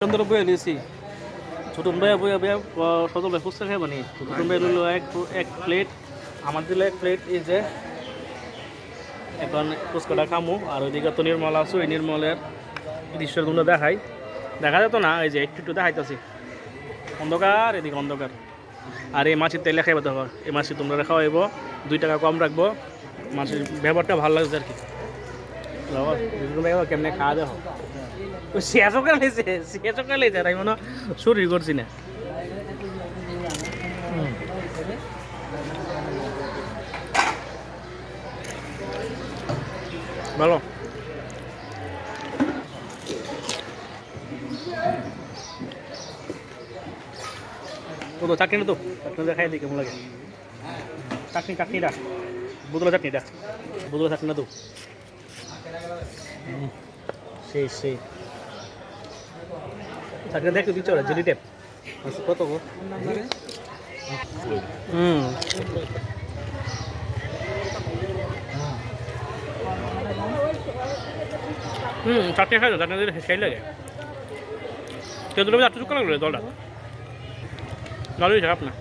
সুন্দর বইয়া লিয়েছি ছোটন ভাইয়া বইয়া বইয়া সদল ভাই ফুচকা খাই বানি ছোটন ভাই লইলো এক প্লেট আমার দিল এক প্লেট এই যে এখন ফুচকাটা খামু আর ওইদিকে তো নির্মল আছো এই নির্মলের দৃশ্যের গুলো দেখা যেত না এই যে একটু দেখাইতেছি অন্ধকার এদিকে অন্ধকার আর এই মাছের তেলে খাইবে তখন এই মাছি তোমরা খাওয়াইব 2 টাকা কম রাখবো মাছের ব্যবহারটা ভালো লাগছে আর কি কেমনে খাওয়া দেখো শেষকালে আমি মনে শরীর করছি না ভালো তো চাটনি না তো চাটনি দেখাই দিই কেমন লাগে চাটনিটা বুদলা চাটনি না তো সেই চাটনি দেখতে দিচ্ছে ওরা জেলি টেপ কত গো চাটনি খাই চাটনি দিলে সেই লাগে কেউ দুটো চারটে চুক্কা লাগলো দলটা ভালোই খারাপ না